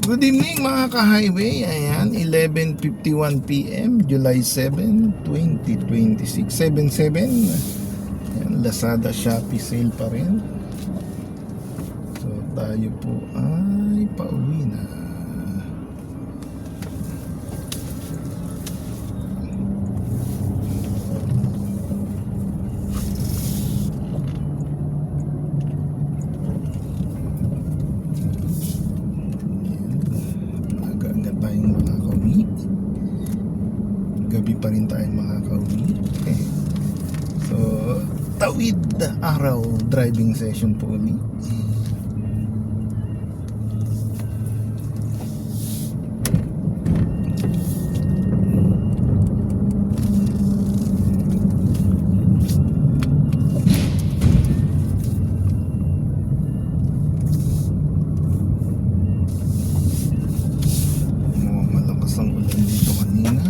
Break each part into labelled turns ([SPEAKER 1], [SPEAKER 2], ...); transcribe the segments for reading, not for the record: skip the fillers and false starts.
[SPEAKER 1] Good evening mga ka-highway. Ayan, 11:51 PM, July 7, 2026. 7/7. Ayan, Lazada, Shopee sale pa rin. So tayo po ay pauwi na. Agad-agad tayong makakauwi. Gabi pa rin tayong makakauwi. So, tawid araw driving session po ulit. Malakas ang ulan dito kanina.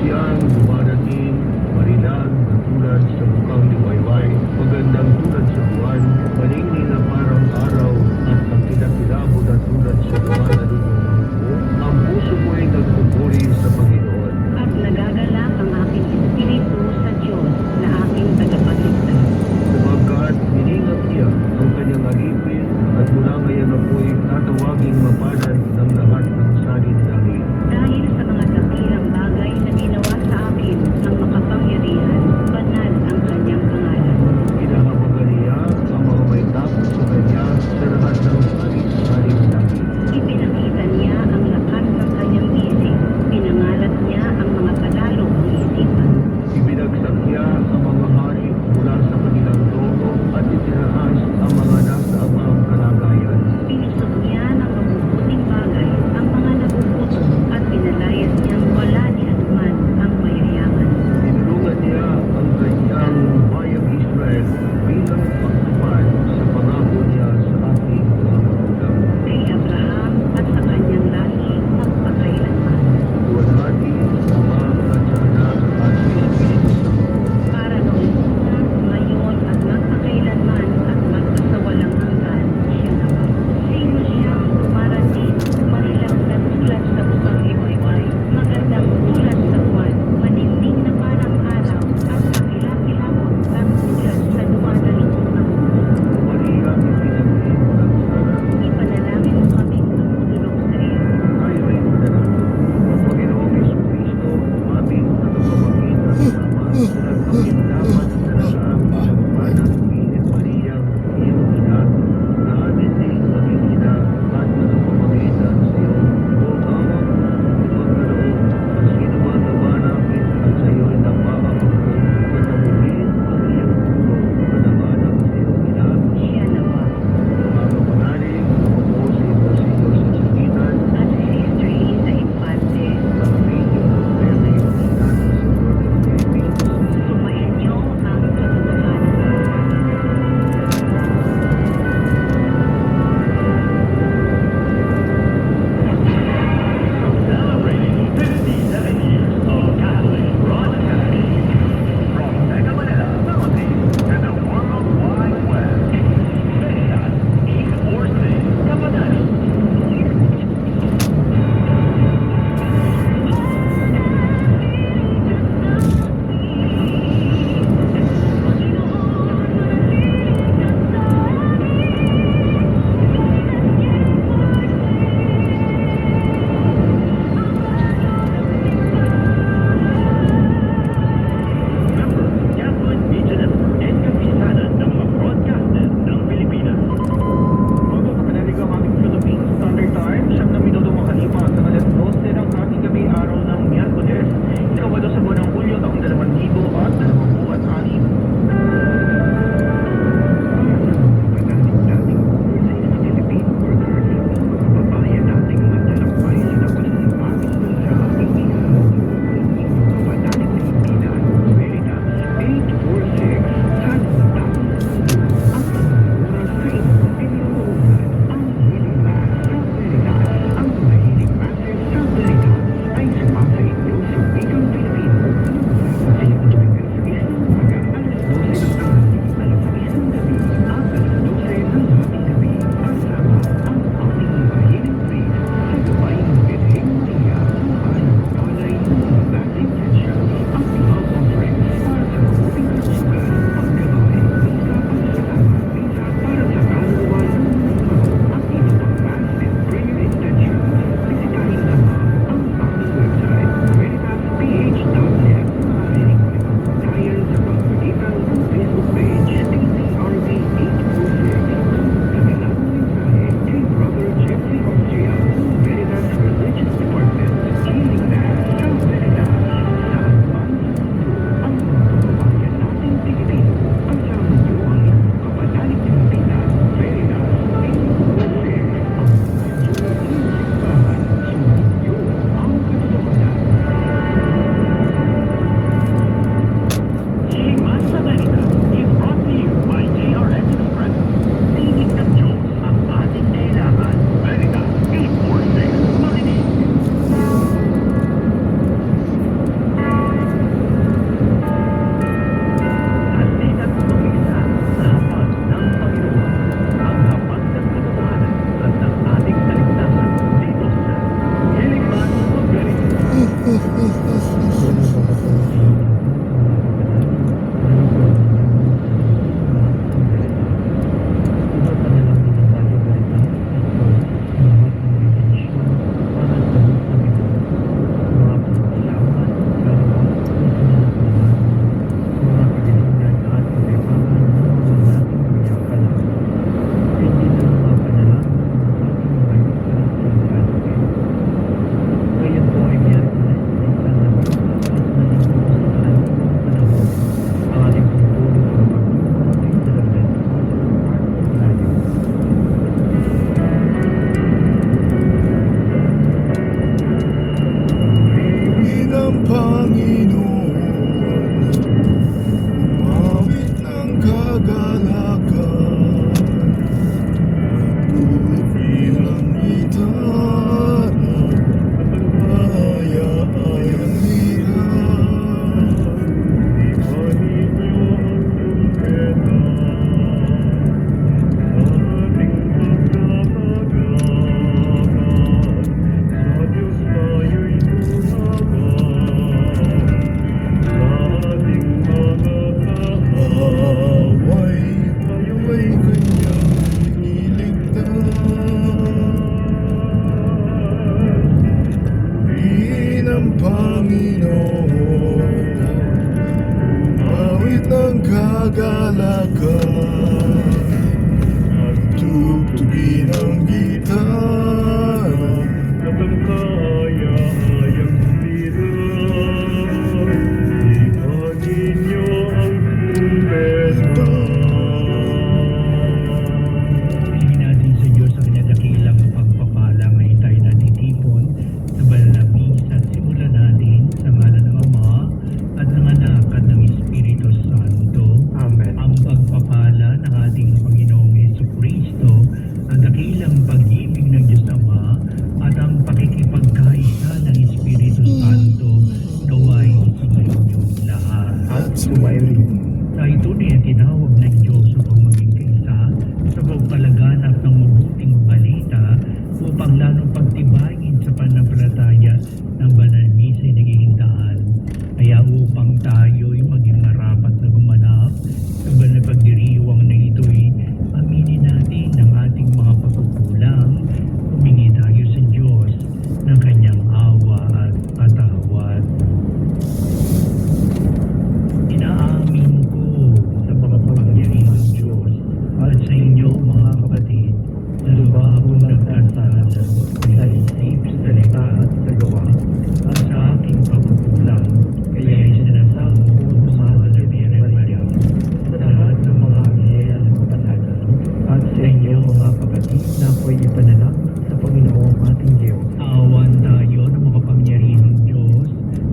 [SPEAKER 2] siyang dumadating, marilang na tulad sa mukhang liwayway, magandang tulad sa buwan, maningning na parang araw, at ang kinakilabo na tulad sa gawa na lumang ko. Ang puso ko'y nagpupuri sa Panginoon.
[SPEAKER 3] At nagagalak ang aking espiritu sa Diyos na aking tagapagligtas.
[SPEAKER 2] Sapagkat hiningat niya ang kanyang alipin, at mula ngayon ako'y tatawaging mapalad ng lahat ng salin langit.
[SPEAKER 3] Dahil sa mga dakirang bagay na ginawa sa akin ng makapangyarihan, banal ang kanyang pangalan.
[SPEAKER 2] Pinahabagan niya ang
[SPEAKER 1] magalakan at tugtugin ang gitara.
[SPEAKER 2] Kapag kaya-ayang hirap, ipanin niyo ang trumpeta.
[SPEAKER 4] Piliin natin sa Diyos ang kanyang dakilang pagpapala ngayon tayo natitipon sa banal na misa at simulan natin sa ngalan ng Ama at ng Anak at ng Espiritu Santo.
[SPEAKER 2] Amen.
[SPEAKER 4] Ang pagpapala ng ating Panginoong Jesucristo, ang dakilang pag-ibig ng Diyos Ama at ang pakikipagkaisa ng Espiritu Santo naway sumainyo lahat.
[SPEAKER 1] At sumayon.
[SPEAKER 4] Tayo tunay ang tinawag ng Diyos upang maging kaisa sa pagpalaganap ng mabuting balita upang lalong pagtibayin sa pananampalataya ng banal misa ay nagiging daan. Kaya upang tayo'y maging marapat na gumanap sa banal na pagdiriwang na ito'y aminin natin ang ating mga pagkukulang, humingi tayo sa Diyos ng kanyang awa at patawad. Inaamin ko sa makapangyarihang Diyos at sa inyo mga kapatid na lubha akong nagkasala sa isip, salita at sa gawa at sa aking pagkukulang. Kaya isinasamo ko sa Virgen Maria sa lahat ng mga anghel at kapatagan at sa inyo mga kapatid na ako'y ipanalangin sa Panginoong ating Diyos. Awan tayo ng makapangyarihang Diyos,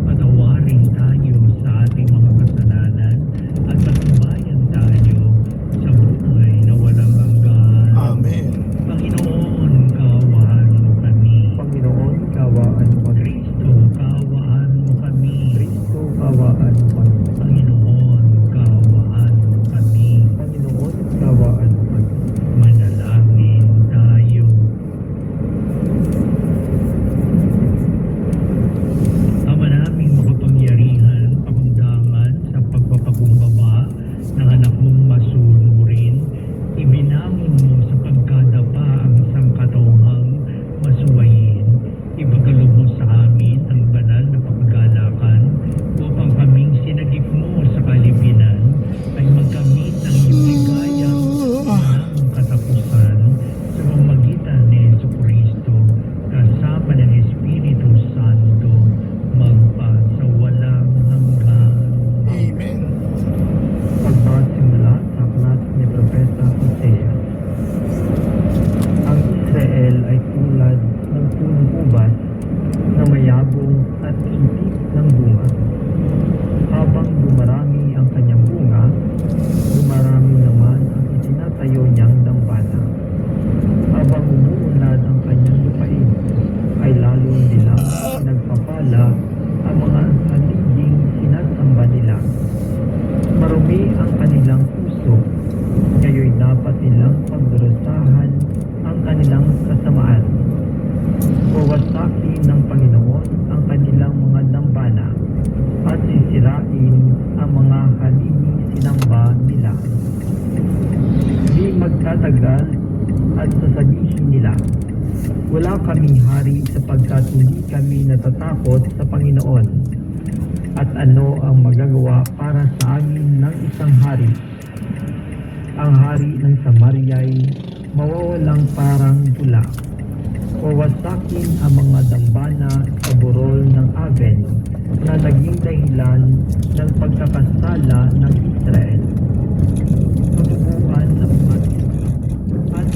[SPEAKER 4] patawarin tayo sa ating mga kasalanan at patnubayan tayo sa buhay na walang hanggan.
[SPEAKER 1] Amen.
[SPEAKER 4] Panginoon, kaawaan mo kami.
[SPEAKER 2] Panginoon, kawaan mo kami.
[SPEAKER 4] Kristo, kaawaan mo kami.
[SPEAKER 2] Kristo, kawaan mo kami.
[SPEAKER 4] Panginoon, kaawaan mo kami.
[SPEAKER 2] Panginoon, kawaan mo kami.
[SPEAKER 4] Manalangin tayo. Ama naming makapangyarihan, pakundangan sa pagpapakumbaba ng anak mong masunurin, ibinamin mo sa pagkadapa ang sangkatauhang masuwayin. Ipagkaloob mo sa amin ang banal na pagkagalakan upang kaming sinagip mo sa kalipinan ay magkamit ng iyong ligayang walang katapusan sa pamamagitan ni Jesucristo kasama ng Espiritu Santo magpa sa walang hanggan.
[SPEAKER 1] Amen.
[SPEAKER 2] Pagpasimula sa aklat ni Propeta Hosea. Ang Israel ay tulad ng punong ubas na mayabong at higit ng bunga. Habang dumarami ang kanyang bunga, dumarami naman ang itinatayo niyang dambana. Habang umuunlad ang kanyang lupain, ay lalo nilang nagpapala ang mga haliging sinasamba nila. Marumi ang kanilang puso, ngayon dapat nilang pagdurusahan ang kanilang kasamaan. Wawasakin ng Panginoon ang kanilang mga dambana at sisirain ang mga haligi sinamba nila. Di magtatagal at sasabihin nila, wala kaming hari sapagkat hindi kami natatakot sa Panginoon. At ano ang magagawa para sa amin ng isang hari? Ang hari ng Samaria'y mawawalang parang bula. Wawasakin ang mga dambana sa burol ng Aven na naging dahilan ng pagkakasala ng Israel. Pagbubuan ng mga at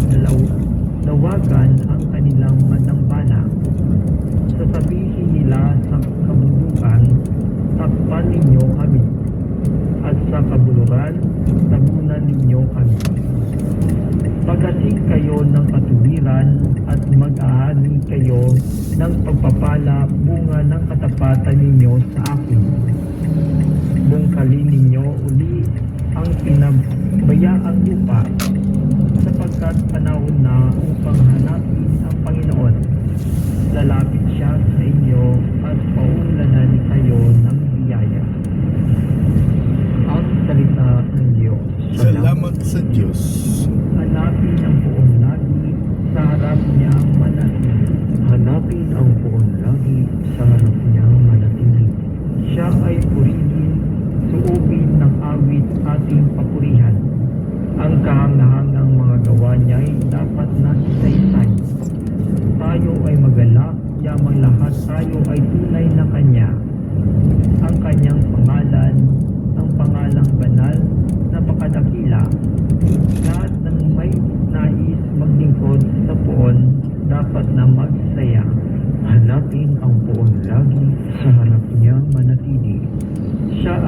[SPEAKER 2] lawagan ang kanilang mga dambana. Sasabihin nila sa kabundukan, takpan ninyo kami, at sa kabuluran, tabunan ninyo kami. Pagkasing kayo ng katuwiran at mag-aani kayo ng pagpapala bunga ng katapatan ninyo sa akin. Bungkalin ninyo uli ang pinabayaang lupa sapagkat panahon na upang hanapin ang Panginoon. Lalapit siya sa inyo at paulanan kayo ng biyaya. Ang salita ng Diyos.
[SPEAKER 1] Salamat sa Diyos.
[SPEAKER 2] Hanapin ang buong lagi sa harap niya manatili. Hanapin ang buong lagi sa harap niya manatili. Siya ay purihin, suubin ng awit ating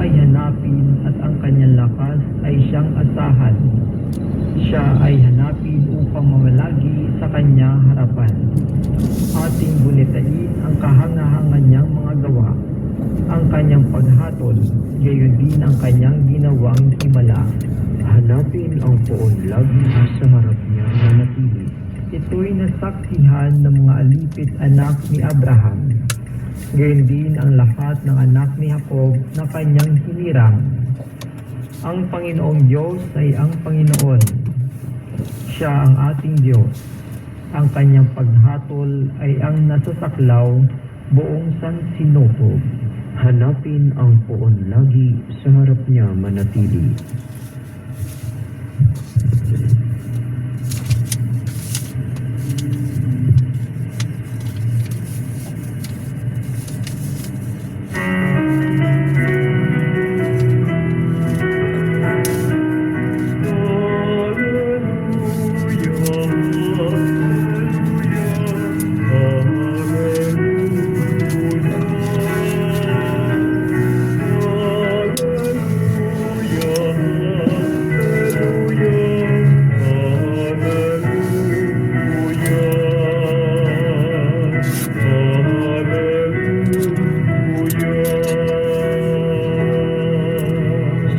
[SPEAKER 4] ay hanapin at ang kanyang lakas ay siyang asahan. Siya ay hanapin upang mamalagi sa kanyang harapan. Ating bunitain ang kahangahangan niyang mga gawa, ang kanyang paghatol, gayon din ang kanyang ginawang himala.
[SPEAKER 2] Hanapin ang poon lagi sa harap niya na natili.
[SPEAKER 4] Ito'y nasaksihan ng mga alipit anak ni Abraham. Gayon din ang lahat ng anak ni Jacob na kanyang hinirang. Ang Panginoong Diyos ay ang Panginoon. Siya ang ating Diyos. Ang kanyang paghatol ay ang nasasaklaw buong sansinukob.
[SPEAKER 2] Hanapin ang poon lagi sa harap niya manatili.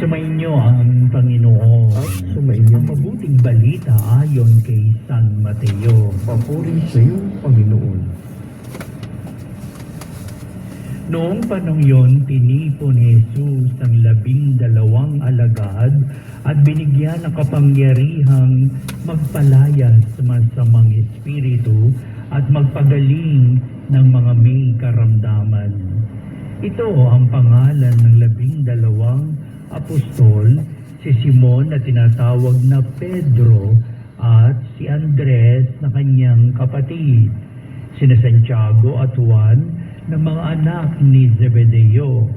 [SPEAKER 4] Sumainyo ang Panginoon.
[SPEAKER 2] At sumainyo
[SPEAKER 4] Ang mabuting balita ayon kay San Mateo.
[SPEAKER 2] papuri sa iyo, Panginoon.
[SPEAKER 4] Noong panong yon, tinipon ni Jesus ang 12 alagad at binigyan ng kapangyarihang magpalayas sa masamang espiritu at magpagaling ng mga may karamdaman. Ito ang pangalan ng 12 apostol, si Simon na tinatawag na Pedro at si Andres na kanyang kapatid, sina Santiago at Juan na mga anak ni Zebedeo,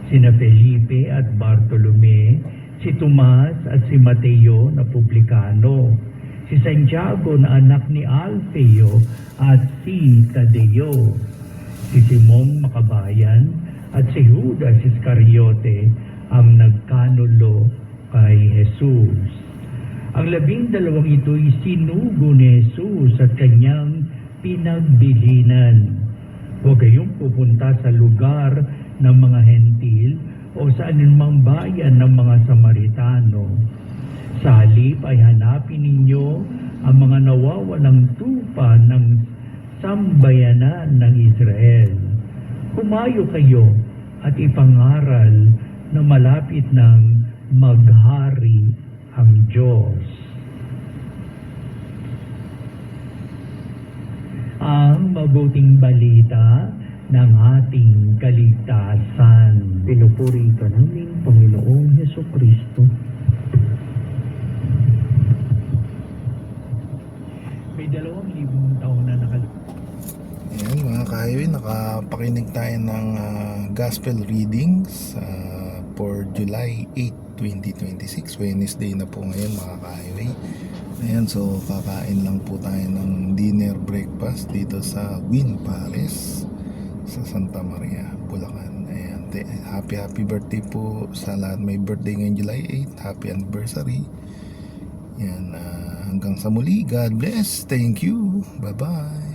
[SPEAKER 4] sina Felipe at Bartolome, si Tomas at si Mateo na publikano, si Santiago na anak ni Alfeo at si Tadeo, si Simon Makabayan at si Judas Iscariote ang nagkanulo kay Jesus. Ang 12 ito'y sinugo ni Jesus at kanyang pinagbilinan. Huwag kayong pupunta sa lugar ng mga hentil o sa anumang bayan ng mga Samaritano. Sa halip ay hanapin ninyo ang mga nawawalang tupa ng sambayanan ng Israel. Humayo kayo at ipangaral na malapit ng maghari ang Diyos. Ang mabuting balita ng ating kaligtasan.
[SPEAKER 2] Pinupuri ka namin, Panginoong Hesukristo.
[SPEAKER 4] May 2,000 taon na
[SPEAKER 1] Ayan mga ka-highway, nakapakinig tayo ng gospel readings for July 8, 2026. Wednesday na po ngayon mga ka-highway. Ayan, so kakain lang po tayo ng dinner breakfast dito sa Win Paris sa Santa Maria, Bulacan. Ayan, happy birthday po sa lahat may birthday ngayong July 8. Happy anniversary. Ayan, hanggang sa muli. God bless. Thank you. Bye-bye.